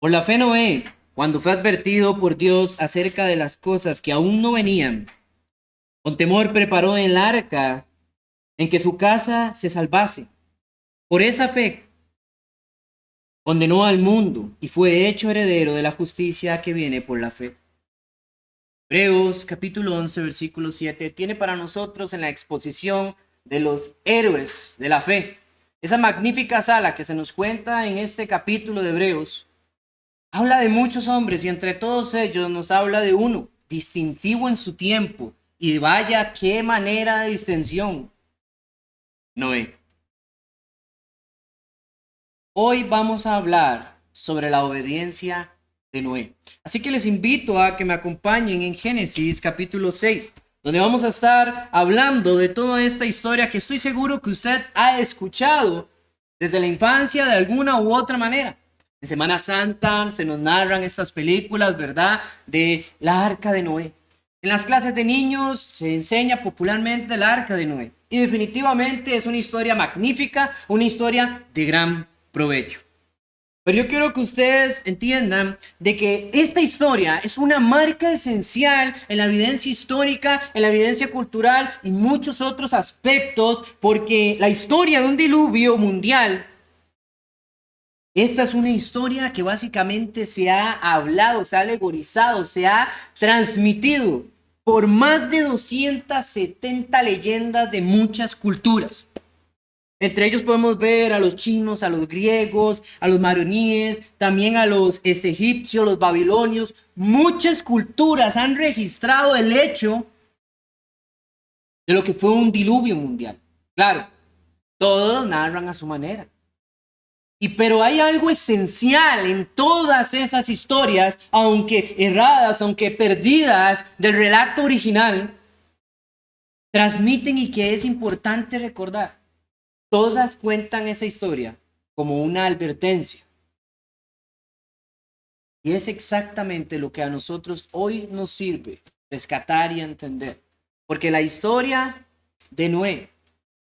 Por la fe Noé, cuando fue advertido por Dios acerca de las cosas que aún no venían, con temor preparó el arca en que su casa se salvase. Por esa fe condenó al mundo y fue hecho heredero de la justicia que viene por la fe. Hebreos capítulo 11, versículo 7 tiene para nosotros en la exposición de los héroes de la fe, esa magnífica sala que se nos cuenta en este capítulo de Hebreos. Habla de muchos hombres y entre todos ellos nos habla de uno, distintivo en su tiempo, y vaya qué manera de distinción: Noé. Hoy vamos a hablar sobre la obediencia de Noé. Así que les invito a que me acompañen en Génesis capítulo 6, donde vamos a estar hablando de toda esta historia que estoy seguro que usted ha escuchado desde la infancia de alguna u otra manera. En Semana Santa se nos narran estas películas, ¿verdad?, de la Arca de Noé. En las clases de niños se enseña popularmente la Arca de Noé. Y definitivamente es una historia magnífica, una historia de gran provecho. Pero yo quiero que ustedes entiendan de que esta historia es una marca esencial en la evidencia histórica, en la evidencia cultural y muchos otros aspectos, porque la historia de un diluvio mundial, esta es una historia que básicamente se ha hablado, se ha alegorizado, se ha transmitido por más de 270 leyendas de muchas culturas. Entre ellos podemos ver a los chinos, a los griegos, a los maroníes, también a los egipcios, los babilonios. Muchas culturas han registrado el hecho de lo que fue un diluvio mundial. Claro, todos lo narran a su manera. Pero hay algo esencial en todas esas historias, aunque erradas, aunque perdidas del relato original, transmiten y que es importante recordar. Todas cuentan esa historia como una advertencia. Y es exactamente lo que a nosotros hoy nos sirve rescatar y entender. Porque la historia de Noé,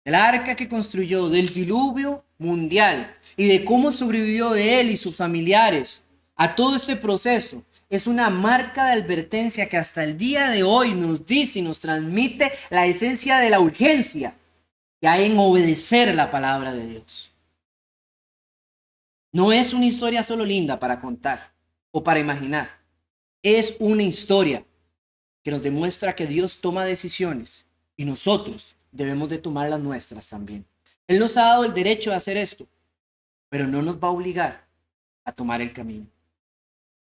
del arca que construyó, del diluvio mundial y de cómo sobrevivió él y sus familiares a todo este proceso, es una marca de advertencia que hasta el día de hoy nos dice y nos transmite la esencia de la urgencia que hay en obedecer la palabra de Dios. No es una historia solo linda para contar o para imaginar. Es una historia que nos demuestra que Dios toma decisiones y nosotros debemos de tomar las nuestras también. Él nos ha dado el derecho de hacer esto, pero no nos va a obligar a tomar el camino.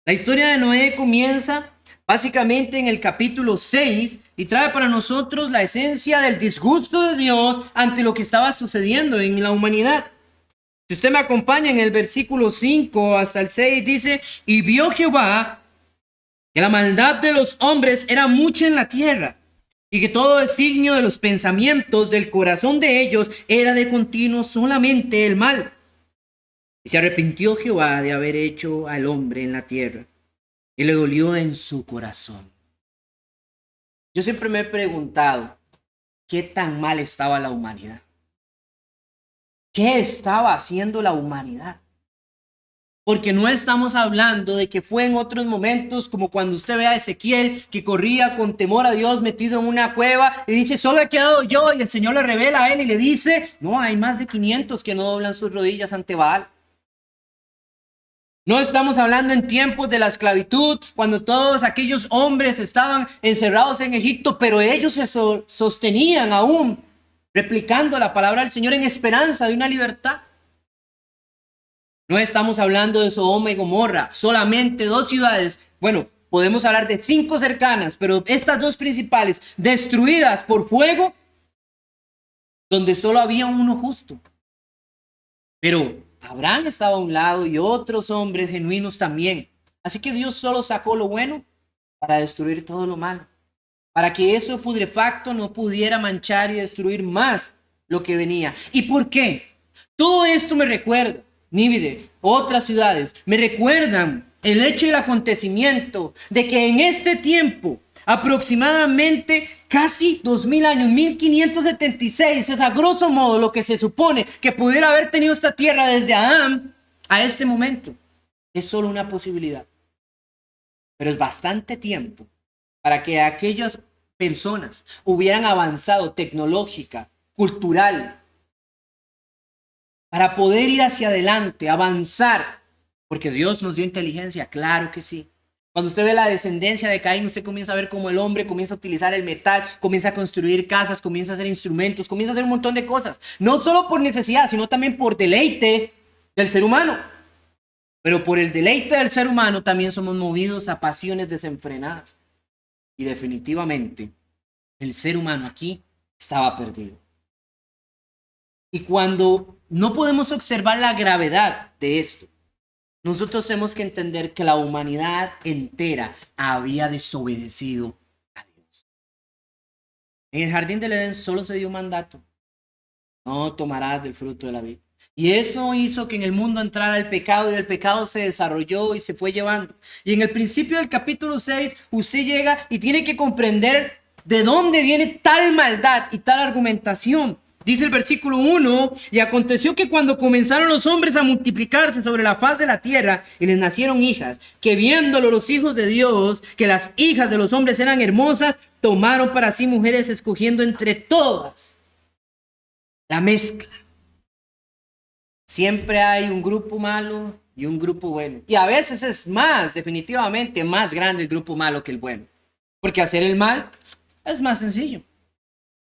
La historia de Noé comienza básicamente en el capítulo 6 y trae para nosotros la esencia del disgusto de Dios ante lo que estaba sucediendo en la humanidad. Si usted me acompaña en el versículo 5 hasta el 6, dice: y vio Jehová que la maldad de los hombres era mucha en la tierra, y que todo designio de los pensamientos del corazón de ellos era de continuo solamente el mal. Y se arrepintió Jehová de haber hecho al hombre en la tierra, y le dolió en su corazón. Yo siempre me he preguntado, ¿qué tan mal estaba la humanidad? ¿Qué estaba haciendo la humanidad? Porque no estamos hablando de que fue en otros momentos, como cuando usted ve a Ezequiel que corría con temor a Dios metido en una cueva y dice: solo he quedado yo, y el Señor le revela a él y le dice: no, hay más de 500 que no doblan sus rodillas ante Baal. No estamos hablando en tiempos de la esclavitud, cuando todos aquellos hombres estaban encerrados en Egipto, pero ellos se sostenían aún replicando la palabra del Señor en esperanza de una libertad. No estamos hablando de Sodoma y Gomorra, solamente dos ciudades. Bueno, podemos hablar de 5 cercanas, pero estas 2 principales, destruidas por fuego, donde solo había uno justo. Pero Abraham estaba a un lado y otros hombres genuinos también. Así que Dios solo sacó lo bueno para destruir todo lo malo, para que eso putrefacto no pudiera manchar y destruir más lo que venía. ¿Y por qué? Todo esto me recuerda, Nínive, otras ciudades, me recuerdan el hecho y el acontecimiento de que en este tiempo, aproximadamente casi 2000 años, 1576, es a grosso modo lo que se supone que pudiera haber tenido esta tierra desde Adán a este momento. Es solo una posibilidad, pero es bastante tiempo para que aquellas personas hubieran avanzado tecnológica, cultural, para poder ir hacia adelante, avanzar, porque Dios nos dio inteligencia, claro que sí. Cuando usted ve la descendencia de Caín, usted comienza a ver cómo el hombre comienza a utilizar el metal, comienza a construir casas, comienza a hacer instrumentos, comienza a hacer un montón de cosas. No solo por necesidad, sino también por deleite del ser humano. Pero por el deleite del ser humano también somos movidos a pasiones desenfrenadas. Y definitivamente el ser humano aquí estaba perdido. Y cuando no podemos observar la gravedad de esto, nosotros tenemos que entender que la humanidad entera había desobedecido a Dios. En el jardín del Edén solo se dio un mandato: no tomarás del fruto de la vid. Y eso hizo que en el mundo entrara el pecado, y el pecado se desarrolló y se fue llevando. Y en el principio del capítulo 6, usted llega y tiene que comprender de dónde viene tal maldad y tal argumentación. Dice el versículo 1, y aconteció que cuando comenzaron los hombres a multiplicarse sobre la faz de la tierra y les nacieron hijas, que viéndolo los hijos de Dios, que las hijas de los hombres eran hermosas, tomaron para sí mujeres escogiendo entre todas. La mezcla. Siempre hay un grupo malo y un grupo bueno. Y a veces es definitivamente más grande el grupo malo que el bueno. Porque hacer el mal es más sencillo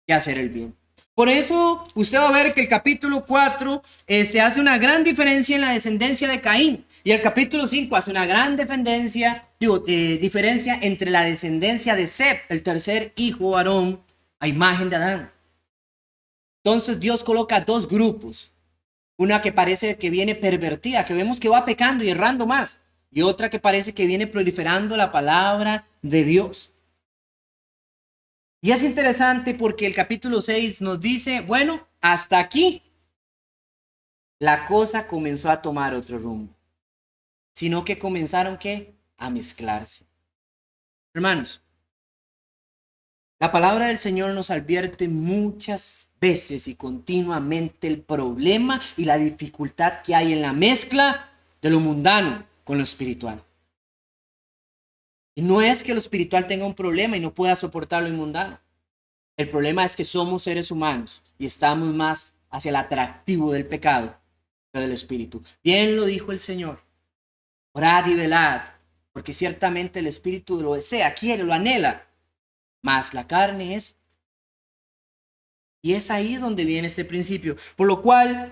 que hacer el bien. Por eso usted va a ver que el capítulo 4 hace una gran diferencia en la descendencia de Caín. Y el capítulo 5 hace una gran diferencia entre la descendencia de Seth, el tercer hijo Aarón, a imagen de Adán. Entonces Dios coloca dos grupos. Una que parece que viene pervertida, que vemos que va pecando y errando más. Y otra que parece que viene proliferando la palabra de Dios. Y es interesante porque el capítulo 6 nos dice, bueno, hasta aquí la cosa comenzó a tomar otro rumbo. Sino que comenzaron, ¿qué? A mezclarse. Hermanos, la palabra del Señor nos advierte muchas veces y continuamente el problema y la dificultad que hay en la mezcla de lo mundano con lo espiritual. Y no es que lo espiritual tenga un problema y no pueda soportar lo mundano. El problema es que somos seres humanos y estamos más hacia el atractivo del pecado que del espíritu. Bien lo dijo el Señor. Orad y velad, porque ciertamente el espíritu lo desea, quiere, lo anhela, mas la carne es. Y es ahí donde viene este principio. Por lo cual,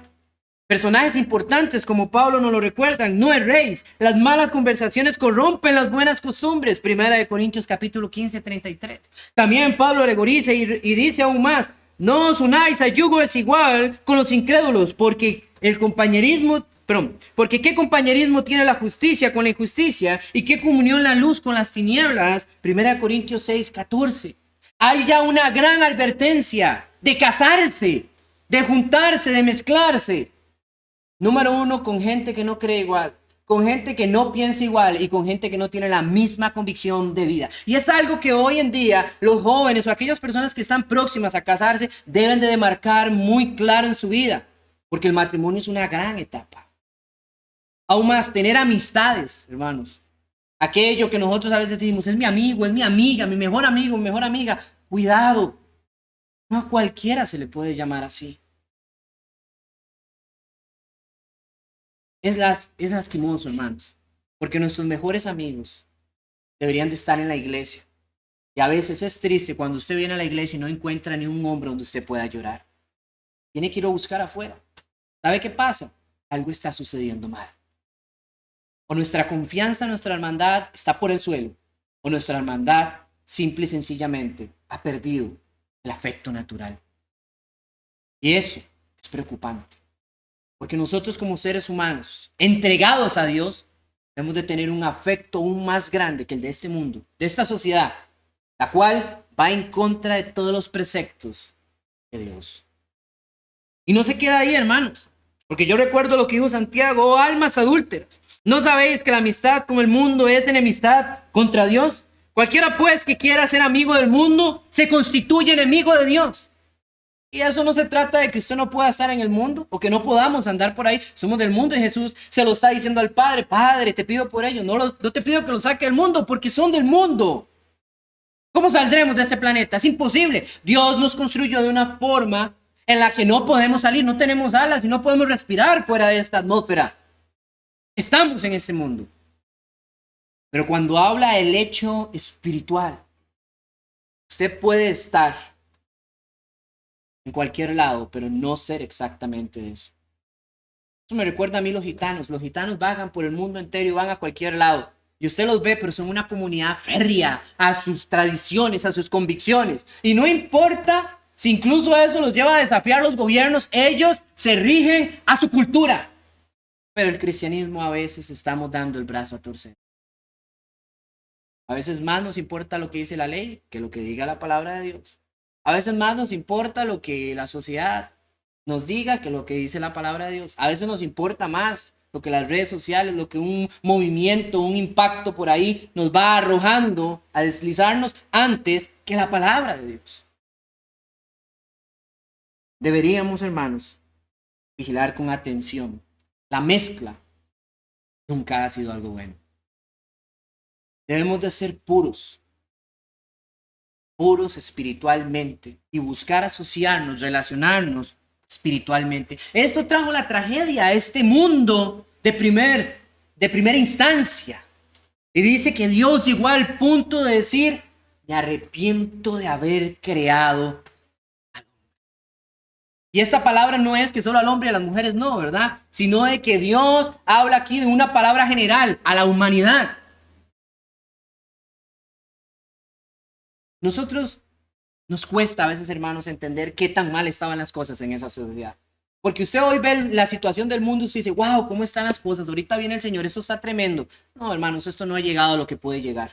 personajes importantes como Pablo nos lo recuerdan: no erréis, las malas conversaciones corrompen las buenas costumbres. 1 Corintios capítulo 15, 33. También Pablo alegoriza y dice aún más: no os unáis a yugo desigual con los incrédulos, porque porque qué compañerismo tiene la justicia con la injusticia, y qué comunión la luz con las tinieblas. 1 Corintios 6, 14. Hay ya una gran advertencia de casarse, de juntarse, de mezclarse. Número uno, con gente que no cree igual, con gente que no piensa igual y con gente que no tiene la misma convicción de vida. Y es algo que hoy en día los jóvenes o aquellas personas que están próximas a casarse deben de demarcar muy claro en su vida, porque el matrimonio es una gran etapa. Aún más, tener amistades, hermanos. Aquello que nosotros a veces decimos: es mi amigo, es mi amiga, mi mejor amigo, mi mejor amiga. Cuidado, no a cualquiera se le puede llamar así. Es lastimoso, hermanos, porque nuestros mejores amigos deberían de estar en la iglesia. Y a veces es triste cuando usted viene a la iglesia y no encuentra ni un hombro donde usted pueda llorar. Tiene que ir a buscar afuera. ¿Sabe qué pasa? Algo está sucediendo mal. O nuestra confianza, nuestra hermandad está por el suelo, o nuestra hermandad simple y sencillamente ha perdido el afecto natural. Y eso es preocupante, porque nosotros como seres humanos entregados a Dios debemos de tener un afecto aún más grande que el de este mundo, de esta sociedad, la cual va en contra de todos los preceptos de Dios. Y no se queda ahí, hermanos, porque yo recuerdo lo que dijo Santiago: oh almas adúlteras, ¿no sabéis que la amistad con el mundo es enemistad contra Dios? Cualquiera pues que quiera ser amigo del mundo se constituye enemigo de Dios. Y eso no se trata de que usted no pueda estar en el mundo o que no podamos andar por ahí. Somos del mundo y Jesús se lo está diciendo al Padre. Padre, te pido por ellos. No te pido que los saque del mundo porque son del mundo. ¿Cómo saldremos de este planeta? Es imposible. Dios nos construyó de una forma en la que no podemos salir. No tenemos alas y no podemos respirar fuera de esta atmósfera. Estamos en este mundo. Pero cuando habla el hecho espiritual, usted puede estar en cualquier lado, pero no ser exactamente eso. Eso me recuerda a mí los gitanos. Los gitanos vagan por el mundo entero y van a cualquier lado. Y usted los ve, pero son una comunidad férrea a sus tradiciones, a sus convicciones. Y no importa si incluso eso los lleva a desafiar los gobiernos, ellos se rigen a su cultura. Pero el cristianismo a veces estamos dando el brazo a torcer. A veces más nos importa lo que dice la ley que lo que diga la palabra de Dios. A veces más nos importa lo que la sociedad nos diga que lo que dice la palabra de Dios. A veces nos importa más lo que las redes sociales, lo que un movimiento, un impacto por ahí nos va arrojando a deslizarnos antes que la palabra de Dios. Deberíamos, hermanos, vigilar con atención. La mezcla nunca ha sido algo bueno. Debemos de ser puros espiritualmente y buscar asociarnos, relacionarnos espiritualmente. Esto trajo la tragedia a este mundo de primera instancia. Y dice que Dios llegó al punto de decir, me arrepiento de haber creado al hombre. Y esta palabra no es que solo al hombre y a las mujeres no, ¿verdad? Sino de que Dios habla aquí de una palabra general, a la humanidad. Nosotros nos cuesta a veces, hermanos, entender qué tan mal estaban las cosas en esa sociedad. Porque usted hoy ve la situación del mundo y usted dice, wow, ¿cómo están las cosas? Ahorita viene el Señor, eso está tremendo. No, hermanos, esto no ha llegado a lo que puede llegar.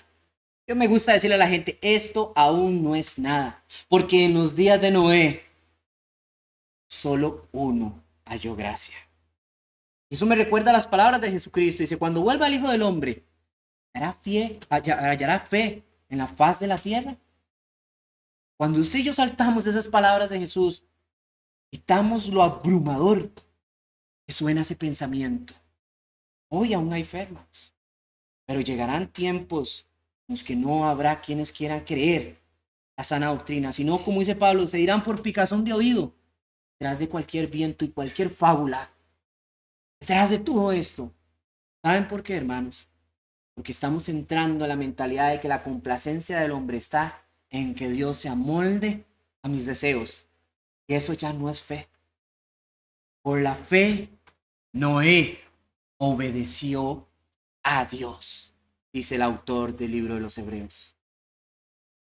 Yo me gusta decirle a la gente, esto aún no es nada. Porque en los días de Noé, solo uno halló gracia. Eso me recuerda a las palabras de Jesucristo. Dice, cuando vuelva el Hijo del Hombre, hallará fe en la faz de la tierra. Cuando usted y yo saltamos esas palabras de Jesús, quitamos lo abrumador que suena ese pensamiento. Hoy aún hay fe, hermanos, pero llegarán tiempos en los que no habrá quienes quieran creer la sana doctrina, sino, como dice Pablo, se irán por picazón de oído, detrás de cualquier viento y cualquier fábula, detrás de todo esto. ¿Saben por qué, hermanos? Porque estamos entrando a la mentalidad de que la complacencia del hombre está en que Dios se amolde a mis deseos. Y eso ya no es fe. Por la fe, Noé obedeció a Dios, dice el autor del libro de los Hebreos.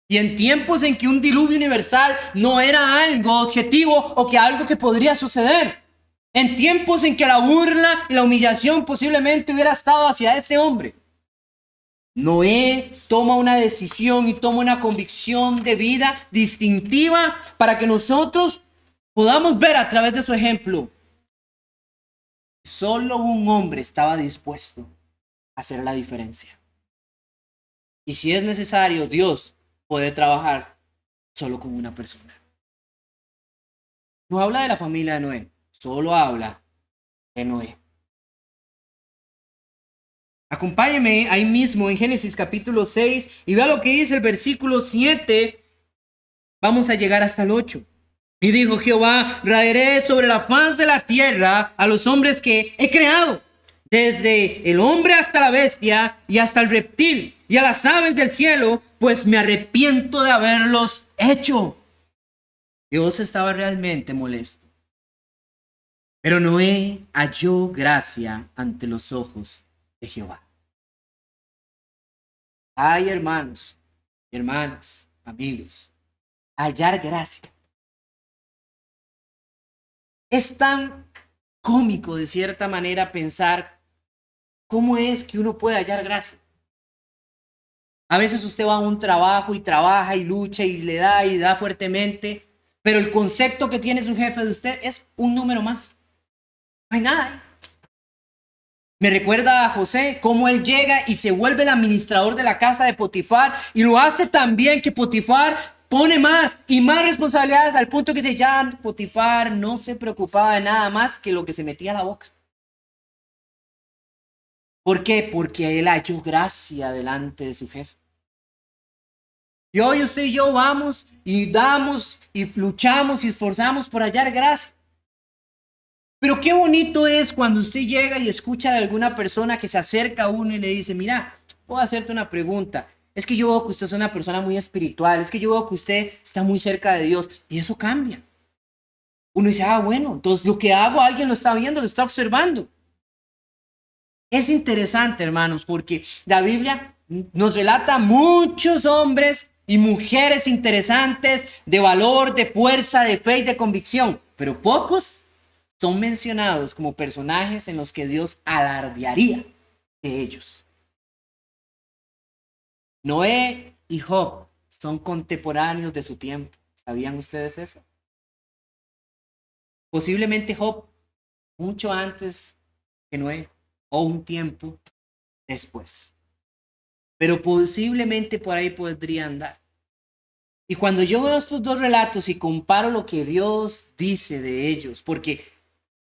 Y en tiempos en que un diluvio universal no era algo objetivo o que algo que podría suceder. En tiempos en que la burla y la humillación posiblemente hubiera estado hacia este hombre. Noé toma una decisión y toma una convicción de vida distintiva para que nosotros podamos ver a través de su ejemplo. Solo un hombre estaba dispuesto a hacer la diferencia. Y si es necesario, Dios puede trabajar solo con una persona. No habla de la familia de Noé, solo habla de Noé. Acompáñeme ahí mismo en Génesis capítulo 6 y vea lo que dice el versículo 7. Vamos a llegar hasta el 8. Y dijo Jehová, raeré sobre la faz de la tierra a los hombres que he creado, desde el hombre hasta la bestia y hasta el reptil y a las aves del cielo, pues me arrepiento de haberlos hecho. Dios estaba realmente molesto. Pero Noé halló gracia ante los ojos de Jehová. Ay, hermanos, hermanas, amigos, hallar gracia. Es tan cómico de cierta manera pensar cómo es que uno puede hallar gracia. A veces usted va a un trabajo y trabaja y lucha y le da y da fuertemente, pero el concepto que tiene su jefe de usted es un número más. No hay nada. Me recuerda a José, cómo él llega y se vuelve el administrador de la casa de Potifar y lo hace tan bien que Potifar pone más y más responsabilidades al punto que ya Potifar no se preocupaba de nada más que lo que se metía a la boca. ¿Por qué? Porque él halló gracia delante de su jefe. Y hoy usted y yo vamos y damos y luchamos y esforzamos por hallar gracia. Pero qué bonito es cuando usted llega y escucha a alguna persona que se acerca a uno y le dice, mira, puedo hacerte una pregunta. Es que yo veo que usted es una persona muy espiritual, es que yo veo que usted está muy cerca de Dios y eso cambia. Uno dice, bueno, entonces lo que hago alguien lo está viendo, lo está observando. Es interesante, hermanos, porque la Biblia nos relata muchos hombres y mujeres interesantes de valor, de fuerza, de fe y de convicción, pero pocos son mencionados como personajes en los que Dios alardearía de ellos. Noé y Job son contemporáneos de su tiempo. ¿Sabían ustedes eso? Posiblemente Job mucho antes que Noé o un tiempo después. Pero posiblemente por ahí podría andar. Y cuando yo veo estos dos relatos y comparo lo que Dios dice de ellos, porque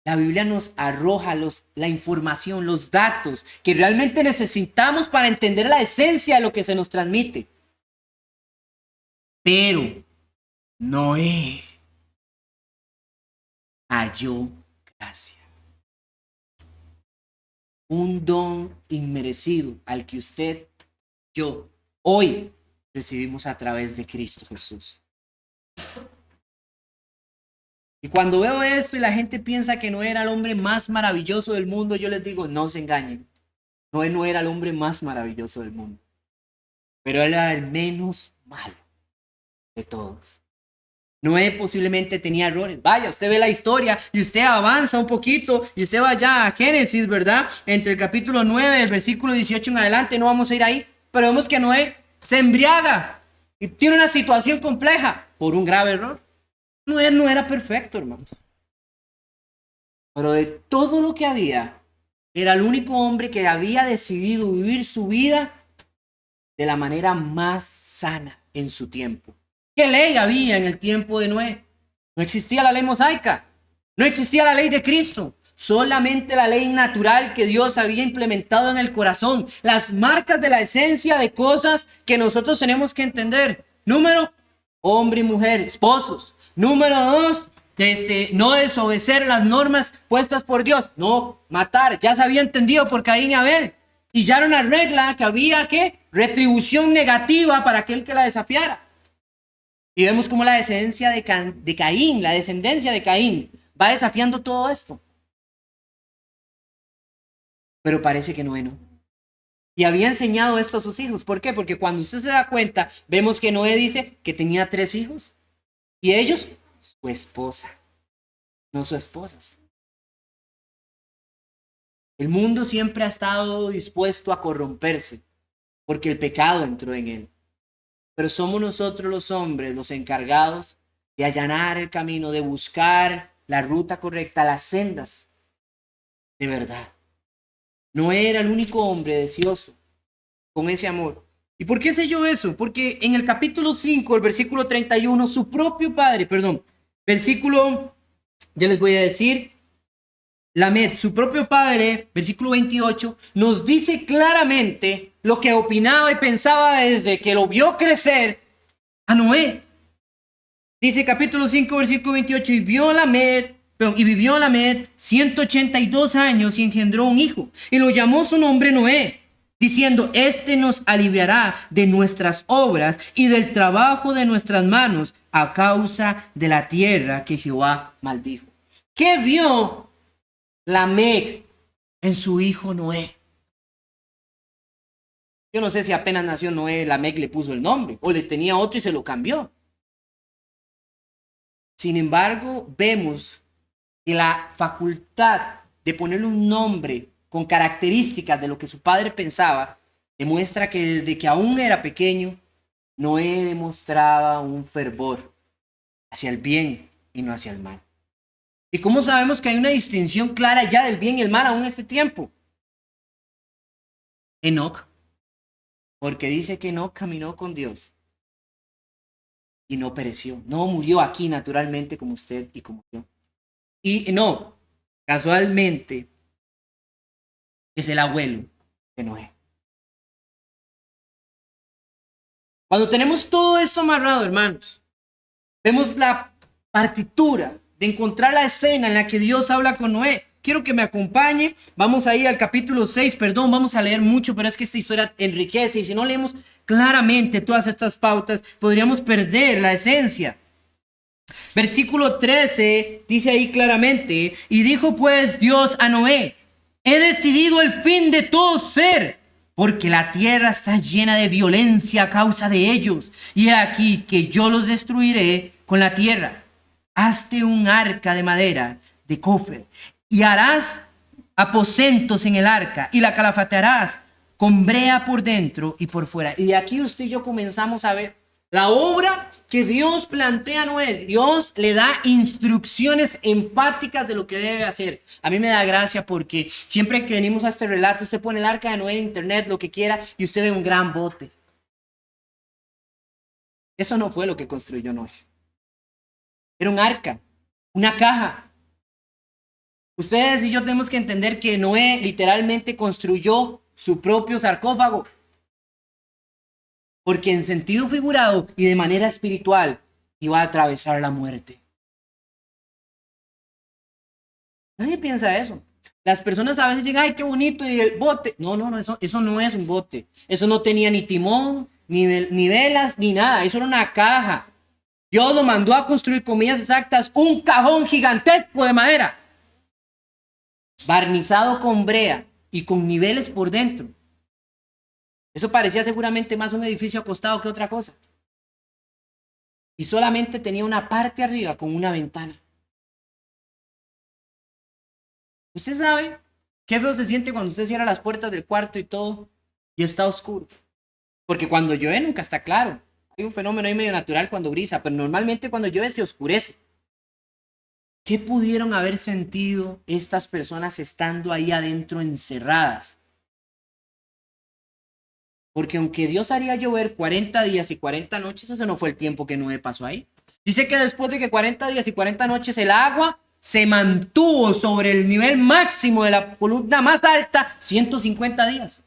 la Biblia nos arroja la información, los datos que realmente necesitamos para entender la esencia de lo que se nos transmite. Pero Noé halló gracia. Un don inmerecido al que usted, yo, hoy recibimos a través de Cristo Jesús. Y cuando veo esto y la gente piensa que Noé era el hombre más maravilloso del mundo, yo les digo, no se engañen. Noé no era el hombre más maravilloso del mundo, pero él era el menos malo de todos. Noé posiblemente tenía errores. Vaya, usted ve la historia y usted avanza un poquito y usted va ya a Génesis, ¿verdad? Entre el capítulo 9, el versículo 18 en adelante, no vamos a ir ahí, pero vemos que Noé se embriaga y tiene una situación compleja por un grave error. Noé no era perfecto, hermanos. Pero de todo lo que había, era el único hombre que había decidido vivir su vida de la manera más sana en su tiempo. ¿Qué ley había en el tiempo de Noé? No existía la ley mosaica, no existía la ley de Cristo, solamente la ley natural que Dios había implementado en el corazón, las marcas de la esencia de cosas que nosotros tenemos que entender. Número, hombre y mujer, esposos. Número 2, no desobedecer las normas puestas por Dios. No, matar, ya se había entendido por Caín y Abel. Y ya era una regla que había que retribución negativa para aquel que la desafiara. Y vemos cómo la descendencia de Caín, la descendencia de Caín, va desafiando todo esto. Pero parece que Noé no. Y había enseñado esto a sus hijos. ¿Por qué? Porque cuando usted se da cuenta, vemos que Noé dice que tenía 3 hijos. Y ellos, su esposa, no sus esposas. El mundo siempre ha estado dispuesto a corromperse porque el pecado entró en él. Pero somos nosotros los hombres los encargados de allanar el camino, de buscar la ruta correcta, las sendas de verdad. No era el único hombre deseoso con ese amor. ¿Y por qué sé yo eso? Porque en el capítulo 5, el versículo 31, su propio padre, versículo, ya les voy a decir, Lamed, su propio padre, versículo 28, nos dice claramente lo que opinaba y pensaba desde que lo vio crecer a Noé. Dice capítulo 5, versículo 28, y vivió Lamed 182 años y engendró un hijo, y lo llamó su nombre Noé, diciendo, este nos aliviará de nuestras obras y del trabajo de nuestras manos a causa de la tierra que Jehová maldijo. ¿Qué vio Lamec en su hijo Noé? Yo no sé si apenas nació Noé, Lamec le puso el nombre o le tenía otro y se lo cambió. Sin embargo, vemos que la facultad de ponerle un nombre con características de lo que su padre pensaba demuestra que desde que aún era pequeño, Noé demostraba un fervor hacia el bien y no hacia el mal. ¿Y cómo sabemos que hay una distinción clara ya del bien y el mal aún en este tiempo? Enoc, porque dice que Enoc caminó con Dios y no pereció. No murió aquí naturalmente como usted y como yo. Y no, casualmente es el abuelo de Noé. Cuando tenemos todo esto amarrado, hermanos, vemos la partitura de encontrar la escena en la que Dios habla con Noé. Quiero que me acompañe. Vamos ahí al capítulo 6. Perdón, vamos a leer mucho, pero es que esta historia enriquece. Y si no leemos claramente todas estas pautas, podríamos perder la esencia. Versículo 13 dice ahí claramente: y dijo pues Dios a Noé: he decidido el fin de todo ser, porque la tierra está llena de violencia a causa de ellos, y he aquí que yo los destruiré con la tierra. Hazte un arca de madera de cofer, y harás aposentos en el arca, y la calafatearás con brea por dentro y por fuera. Y de aquí usted y yo comenzamos a ver la obra que Dios plantea. No es, Dios le da instrucciones enfáticas de lo que debe hacer. A mí me da gracia porque siempre que venimos a este relato, usted pone el arca de Noé en internet, lo que quiera, y usted ve un gran bote. Eso no fue lo que construyó Noé. Era un arca, una caja. Ustedes y yo tenemos que entender que Noé literalmente construyó su propio sarcófago. Porque en sentido figurado y de manera espiritual iba a atravesar la muerte. Nadie piensa eso. Las personas a veces llegan, ay, qué bonito, y el bote. No, eso no es un bote. Eso no tenía ni timón, ni velas, ni nada. Eso era una caja. Dios lo mandó a construir, comillas exactas, un cajón gigantesco de madera, barnizado con brea y con niveles por dentro. Eso parecía seguramente más un edificio acostado que otra cosa. Y solamente tenía una parte arriba con una ventana. Usted sabe qué feo se siente cuando usted cierra las puertas del cuarto y todo y está oscuro. Porque cuando llueve nunca está claro. Hay un fenómeno ahí medio natural cuando brisa, pero normalmente cuando llueve se oscurece. ¿Qué pudieron haber sentido estas personas estando ahí adentro encerradas? Porque aunque Dios haría llover 40 días y 40 noches, ese no fue el tiempo que Noé pasó ahí. Dice que después de que 40 días y 40 noches el agua se mantuvo sobre el nivel máximo de la columna más alta 150 días.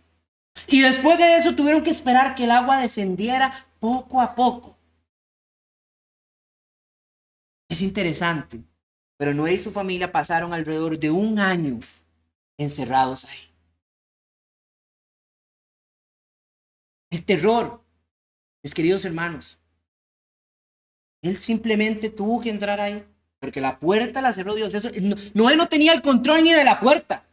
Y después de eso tuvieron que esperar que el agua descendiera poco a poco. Es interesante, pero Noé y su familia pasaron alrededor de un año encerrados ahí. El terror, mis queridos hermanos, él simplemente tuvo que entrar ahí, porque la puerta la cerró Dios. Noé no tenía el control ni de la puerta.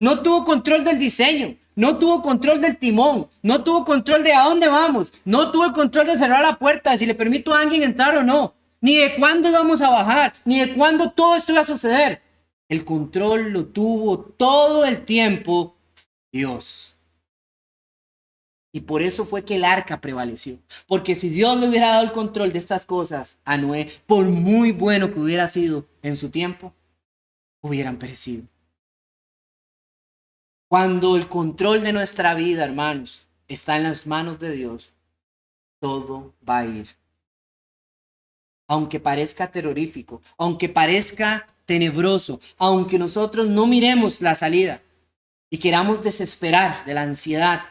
No tuvo control del diseño, no tuvo control del timón, no tuvo control de a dónde vamos, no tuvo el control de cerrar la puerta, de si le permito a alguien entrar o no, ni de cuándo íbamos a bajar, ni de cuándo todo esto iba a suceder. El control lo tuvo todo el tiempo Dios. Y por eso fue que el arca prevaleció. Porque si Dios le hubiera dado el control de estas cosas a Noé, por muy bueno que hubiera sido en su tiempo, hubieran perecido. Cuando el control de nuestra vida, hermanos, está en las manos de Dios, todo va a ir. Aunque parezca terrorífico, aunque parezca tenebroso, aunque nosotros no miremos la salida y queramos desesperar de la ansiedad,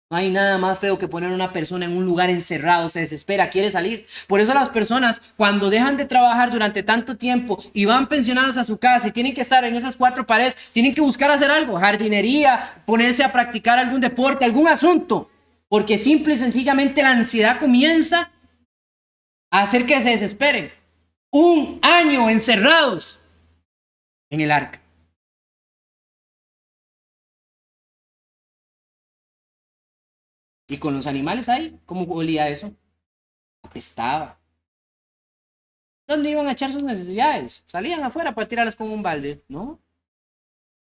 no hay nada más feo que poner a una persona en un lugar encerrado, se desespera, quiere salir. Por eso las personas, cuando dejan de trabajar durante tanto tiempo y van pensionados a su casa y tienen que estar en esas cuatro paredes, tienen que buscar hacer algo, jardinería, ponerse a practicar algún deporte, algún asunto. Porque simple y sencillamente la ansiedad comienza a hacer que se desesperen. Un año encerrados en el arca. Y con los animales ahí, ¿cómo olía eso? Apestaba. ¿Dónde iban a echar sus necesidades? Salían afuera para tirarlas con un balde, ¿no?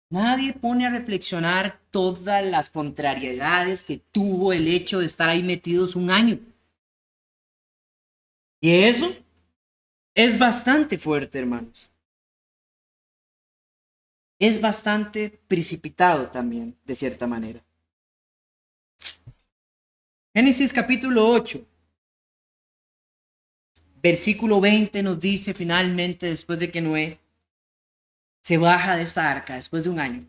Nadie pone a reflexionar todas las contrariedades que tuvo el hecho de estar ahí metidos un año. Y eso es bastante fuerte, hermanos. Es bastante precipitado también, de cierta manera. Génesis capítulo 8. versículo 20 nos dice finalmente, después de que Noé se baja de esta arca, después de un año.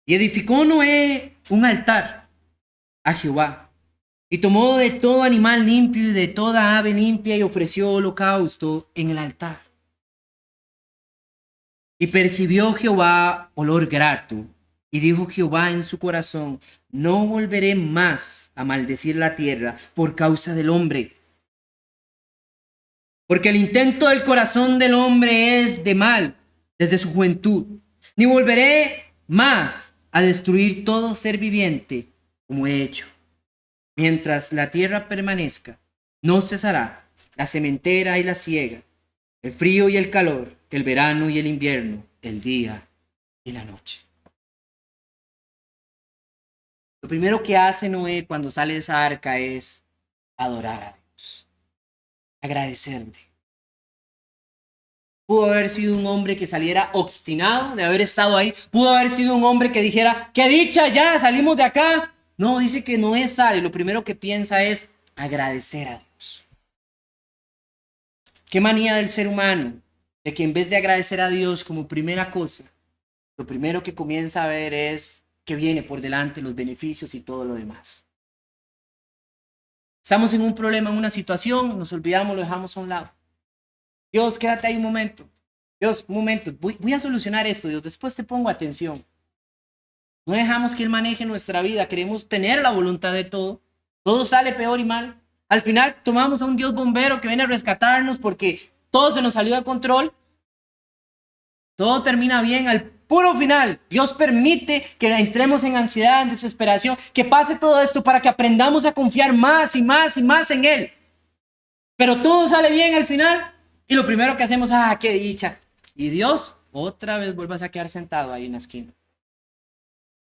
Y edificó Noé un altar a Jehová, y tomó de todo animal limpio y de toda ave limpia y ofreció holocausto en el altar. Y percibió Jehová olor grato, y dijo Jehová en su corazón: no volveré más a maldecir la tierra por causa del hombre, porque el intento del corazón del hombre es de mal desde su juventud, ni volveré más a destruir todo ser viviente como he hecho. Mientras la tierra permanezca, no cesará la sementera y la siega, el frío y el calor, el verano y el invierno, el día y la noche. Lo primero que hace Noé cuando sale de esa arca es adorar a Dios, agradecerle. Pudo haber sido un hombre que saliera obstinado de haber estado ahí. Pudo haber sido un hombre que dijera: ¡qué dicha, ya salimos de acá! No, dice que Noé sale. Lo primero que piensa es agradecer a Dios. Qué manía del ser humano, de que en vez de agradecer a Dios como primera cosa, lo primero que comienza a ver es que viene por delante los beneficios y todo lo demás. Estamos en un problema, en una situación, nos olvidamos, lo dejamos a un lado. Dios, quédate ahí un momento. Dios, un momento, voy a solucionar esto, Dios, después te pongo atención. No dejamos que Él maneje nuestra vida, queremos tener la voluntad de todo. Todo sale peor y mal. Al final tomamos a un Dios bombero que viene a rescatarnos porque todo se nos salió de control. Todo termina bien al puro final. Dios permite que entremos en ansiedad, en desesperación, que pase todo esto para que aprendamos a confiar más y más y más en Él. Pero todo sale bien al final y lo primero que hacemos, qué dicha. Y Dios otra vez vuelve a quedar sentado ahí en la esquina.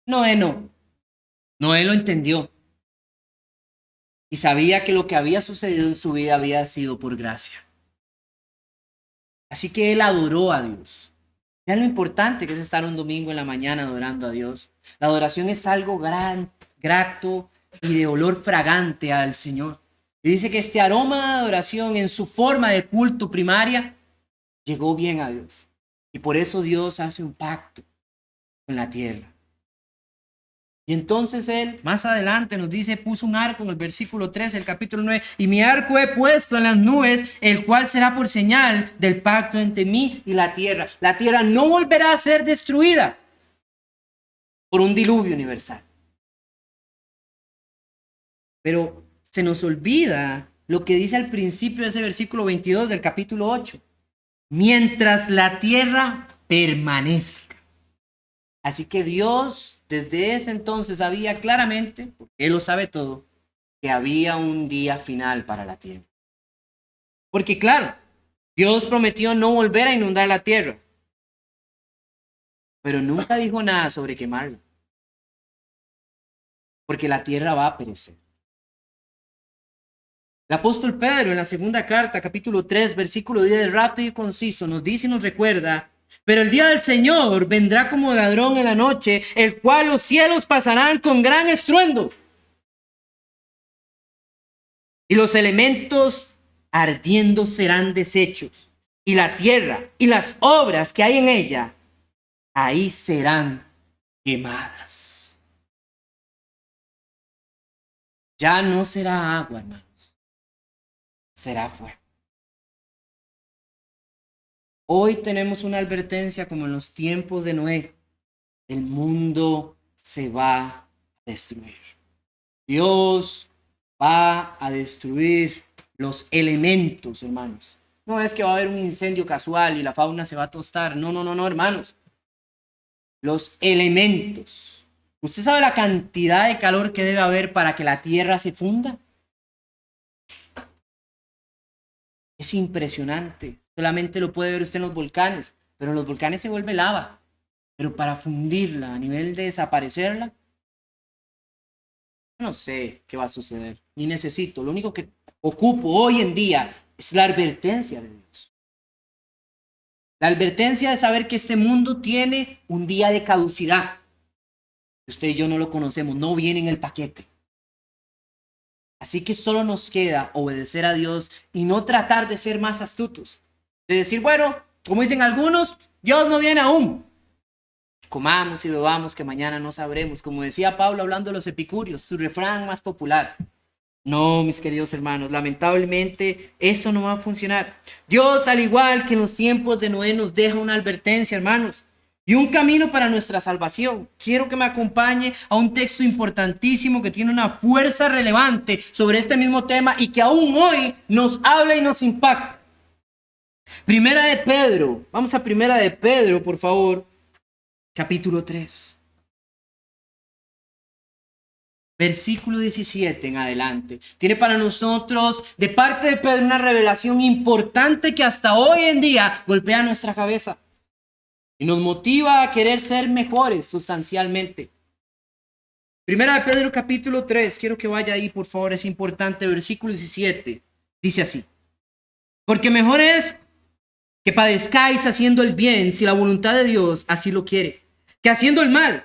Noé no. Noé lo entendió. Y sabía que lo que había sucedido en su vida había sido por gracia. Así que él adoró a Dios. Vean lo importante que es estar un domingo en la mañana adorando a Dios. La adoración es algo grato y de olor fragante al Señor. Y dice que este aroma de adoración en su forma de culto primaria llegó bien a Dios. Y por eso Dios hace un pacto con la tierra. Y entonces él, más adelante nos dice, puso un arco en el versículo 3, el capítulo 9, y mi arco he puesto en las nubes, el cual será por señal del pacto entre mí y la tierra. La tierra no volverá a ser destruida por un diluvio universal. Pero se nos olvida lo que dice al principio de ese versículo 22 del capítulo 8. Mientras la tierra permanezca. Así que Dios desde ese entonces sabía claramente, porque Él lo sabe todo, que había un día final para la tierra. Porque claro, Dios prometió no volver a inundar la tierra, pero nunca dijo nada sobre quemarla, porque la tierra va a perecer. El apóstol Pedro en la segunda carta, capítulo 3, versículo 10, rápido y conciso, nos dice y nos recuerda: pero el día del Señor vendrá como ladrón en la noche, el cual los cielos pasarán con gran estruendo. Y los elementos ardiendo serán deshechos. Y la tierra y las obras que hay en ella, ahí serán quemadas. Ya no será agua, hermanos. Será fuego. Hoy tenemos una advertencia como en los tiempos de Noé. El mundo se va a destruir. Dios va a destruir los elementos, hermanos. No es que va a haber un incendio casual y la fauna se va a tostar. No, hermanos. Los elementos. ¿Usted sabe la cantidad de calor que debe haber para que la tierra se funda? Es impresionante. Solamente lo puede ver usted en los volcanes, pero en los volcanes se vuelve lava. Pero para fundirla a nivel de desaparecerla, no sé qué va a suceder. Ni necesito. Lo único que ocupo hoy en día es la advertencia de Dios. La advertencia de saber que este mundo tiene un día de caducidad. Usted y yo no lo conocemos, no viene en el paquete. Así que solo nos queda obedecer a Dios y no tratar de ser más astutos. De decir, bueno, como dicen algunos, Dios no viene aún. Comamos y bebamos que mañana no sabremos. Como decía Pablo hablando de los epicúreos, su refrán más popular. No, mis queridos hermanos, lamentablemente eso no va a funcionar. Dios, al igual que en los tiempos de Noé, nos deja una advertencia, hermanos, y un camino para nuestra salvación. Quiero que me acompañe a un texto importantísimo que tiene una fuerza relevante sobre este mismo tema y que aún hoy nos habla y nos impacta. Primera de Pedro, vamos a Primera de Pedro, por favor, capítulo 3. Versículo 17 en adelante. Tiene para nosotros, de parte de Pedro, una revelación importante que hasta hoy en día golpea nuestra cabeza y nos motiva a querer ser mejores sustancialmente. Primera de Pedro capítulo 3, quiero que vaya ahí, por favor, es importante. Versículo 17, dice así: porque mejor es que padezcáis haciendo el bien, si la voluntad de Dios así lo quiere, que haciendo el mal.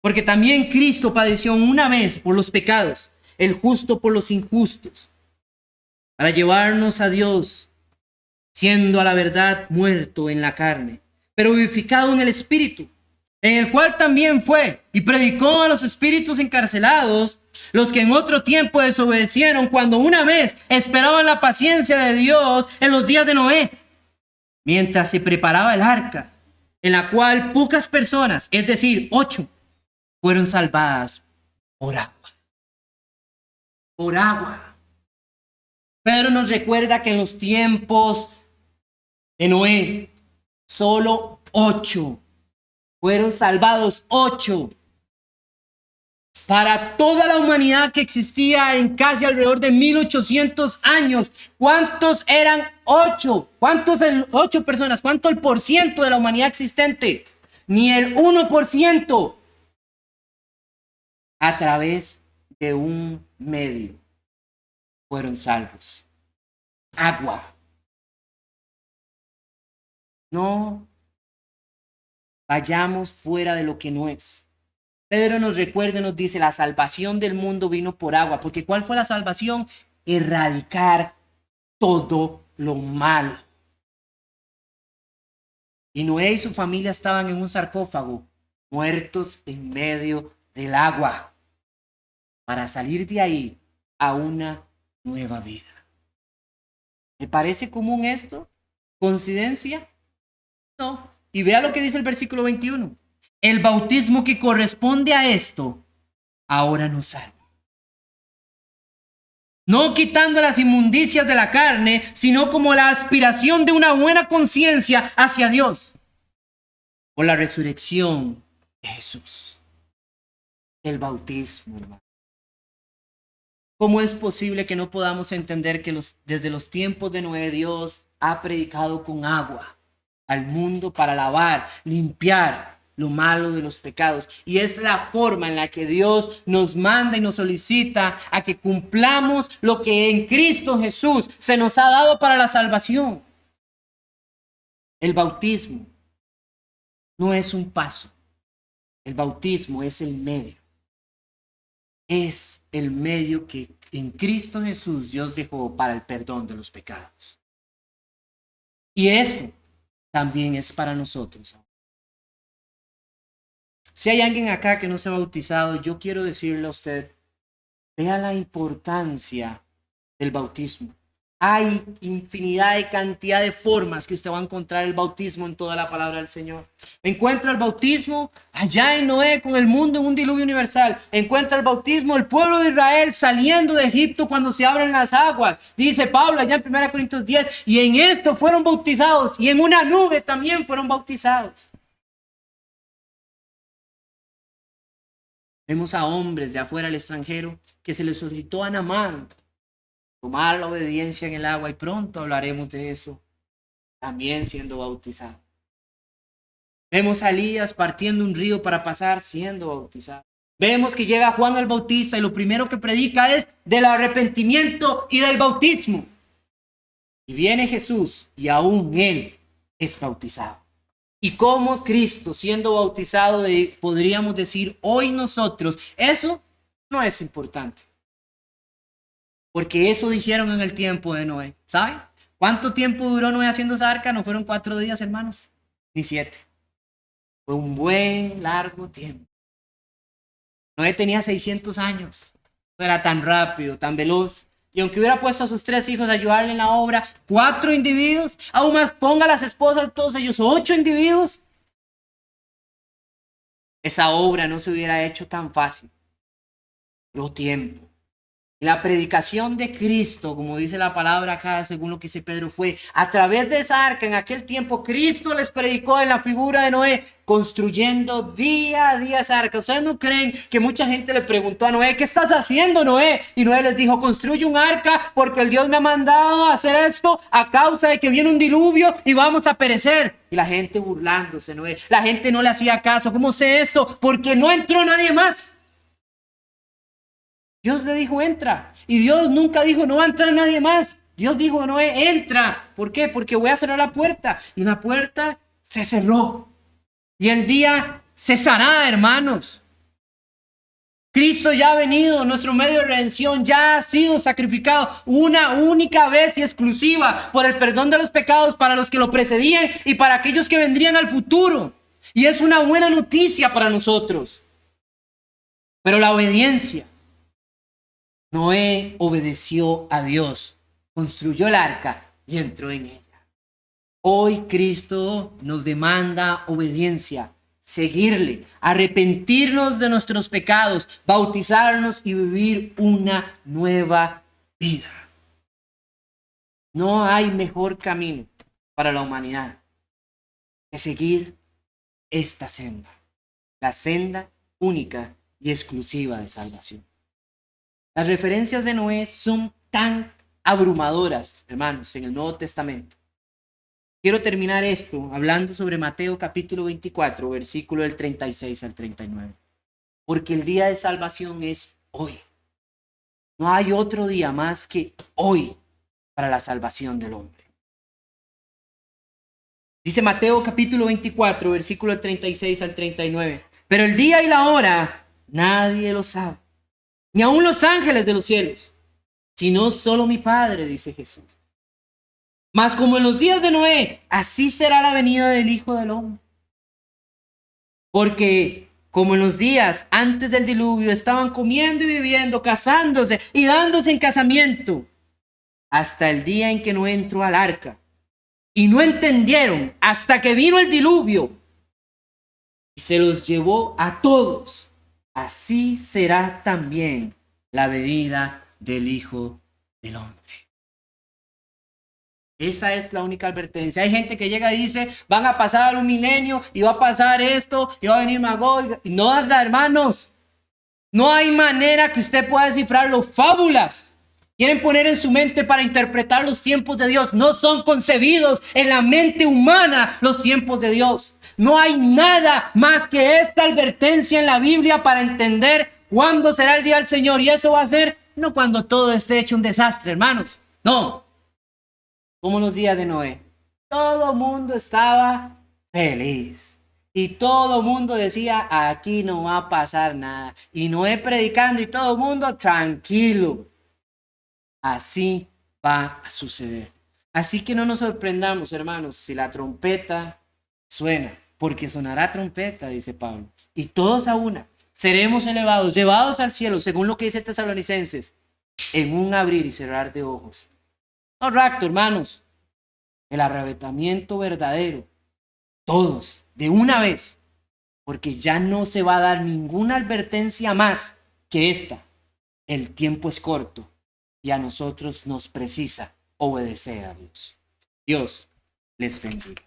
Porque también Cristo padeció una vez por los pecados, el justo por los injustos, para llevarnos a Dios, siendo a la verdad muerto en la carne, pero vivificado en el Espíritu, en el cual también fue y predicó a los espíritus encarcelados, los que en otro tiempo desobedecieron cuando una vez esperaban la paciencia de Dios en los días de Noé, mientras se preparaba el arca, en la cual pocas personas, es decir, 8, fueron salvadas por agua. Por agua. Pedro nos recuerda que en los tiempos de Noé, solo 8 fueron salvados. 8. Para toda la humanidad que existía en casi alrededor de 1800 años, ¿cuántos eran 8? ¿Cuántos 8 personas? ¿Cuánto el porciento de la humanidad existente? Ni el 1%. A través de un medio fueron salvos. Agua. No vayamos fuera de lo que no es. Pedro nos recuerda y nos dice, la salvación del mundo vino por agua. Porque ¿cuál fue la salvación? Erradicar todo lo malo. Y Noé y su familia estaban en un sarcófago, muertos en medio del agua, para salir de ahí a una nueva vida. ¿Me parece común esto? ¿Coincidencia? No. Y vea lo que dice el versículo 21. El bautismo que corresponde a esto, ahora nos salva. No quitando las inmundicias de la carne, sino como la aspiración de una buena conciencia hacia Dios. Por la resurrección de Jesús. El bautismo, hermano. ¿Cómo es posible que no podamos entender que desde los tiempos de Noé Dios ha predicado con agua al mundo para lavar, limpiar lo malo de los pecados? Y es la forma en la que Dios nos manda y nos solicita a que cumplamos lo que en Cristo Jesús se nos ha dado para la salvación. El bautismo no es un paso. El bautismo es el medio. Es el medio que en Cristo Jesús Dios dejó para el perdón de los pecados. Y eso también es para nosotros. Si hay alguien acá que no se ha bautizado, yo quiero decirle a usted, vea la importancia del bautismo. Hay infinidad de cantidad de formas que usted va a encontrar el bautismo en toda la palabra del Señor. Encuentra el bautismo allá en Noé con el mundo en un diluvio universal. Encuentra el bautismo del pueblo de Israel saliendo de Egipto cuando se abren las aguas. Dice Pablo allá en 1 Corintios 10, y en esto fueron bautizados y en una nube también fueron bautizados. Vemos a hombres de afuera del extranjero que se les solicitó a Naamán tomar la obediencia en el agua, y pronto hablaremos de eso, también siendo bautizado. Vemos a Elías partiendo un río para pasar, siendo bautizado. Vemos que llega Juan el Bautista y lo primero que predica es del arrepentimiento y del bautismo. Y viene Jesús y aún él es bautizado. Y como Cristo siendo bautizado, podríamos decir hoy nosotros, eso no es importante. Porque eso dijeron en el tiempo de Noé. ¿Saben? ¿Cuánto tiempo duró Noé haciendo esa arca? No fueron 4 días, hermanos, ni 7. Fue un buen largo tiempo. Noé tenía 600 años. No era tan rápido, tan veloz. Y aunque hubiera puesto a sus 3 hijos a ayudarle en la obra, 4 individuos, aún más ponga a las esposas de todos ellos, 8 individuos, esa obra no se hubiera hecho tan fácil. Dio tiempo. La predicación de Cristo, como dice la palabra acá, según lo que dice Pedro, fue a través de esa arca. En aquel tiempo Cristo les predicó en la figura de Noé, construyendo día a día esa arca. ¿Ustedes no creen que mucha gente le preguntó a Noé, ¿qué estás haciendo, Noé? Y Noé les dijo, construye un arca porque el Dios me ha mandado a hacer esto a causa de que viene un diluvio y vamos a perecer. Y la gente burlándose, Noé. La gente no le hacía caso. ¿Cómo sé esto? Porque no entró nadie más. Dios le dijo, entra. Y Dios nunca dijo, no va a entrar nadie más. Dios dijo, Noé, entra. ¿Por qué? Porque voy a cerrar la puerta. Y la puerta se cerró. Y el día cesará, hermanos. Cristo ya ha venido, nuestro medio de redención ya ha sido sacrificado una única vez y exclusiva por el perdón de los pecados para los que lo precedían y para aquellos que vendrían al futuro. Y es una buena noticia para nosotros. Pero la obediencia. Noé obedeció a Dios, construyó el arca y entró en ella. Hoy Cristo nos demanda obediencia, seguirle, arrepentirnos de nuestros pecados, bautizarnos y vivir una nueva vida. No hay mejor camino para la humanidad que seguir esta senda, la senda única y exclusiva de salvación. Las referencias de Noé son tan abrumadoras, hermanos, en el Nuevo Testamento. Quiero terminar esto hablando sobre Mateo capítulo 24, versículo del 36 al 39. Porque el día de salvación es hoy. No hay otro día más que hoy para la salvación del hombre. Dice Mateo capítulo 24, versículo del 36 al 39. Pero el día y la hora nadie lo sabe. Ni aun los ángeles de los cielos, sino solo mi Padre, dice Jesús. Mas como en los días de Noé, así será la venida del Hijo del Hombre. Porque como en los días antes del diluvio estaban comiendo y viviendo, casándose y dándose en casamiento, hasta el día en que Noé entró al arca. Y no entendieron hasta que vino el diluvio y se los llevó a todos. Así será también la venida del Hijo del Hombre. Esa es la única advertencia. Hay gente que llega y dice, van a pasar un milenio y va a pasar esto y va a venir Magog. No, hermanos, no hay manera que usted pueda descifrarlo. Fábulas quieren poner en su mente para interpretar los tiempos de Dios. No son concebidos en la mente humana los tiempos de Dios. No hay nada más que esta advertencia en la Biblia para entender cuándo será el día del Señor. Y eso va a ser no cuando todo esté hecho un desastre, hermanos. No. Como los días de Noé. Todo mundo estaba feliz. Y todo mundo decía, aquí no va a pasar nada. Y Noé predicando y todo el mundo tranquilo. Así va a suceder. Así que no nos sorprendamos, hermanos, si la trompeta suena. Porque sonará trompeta, dice Pablo. Y todos a una seremos elevados, llevados al cielo, según lo que dice Tesalonicenses, en un abrir y cerrar de ojos. No rapto, hermanos. El arrebatamiento verdadero. Todos, de una vez. Porque ya no se va a dar ninguna advertencia más que esta. El tiempo es corto y a nosotros nos precisa obedecer a Dios. Dios les bendiga.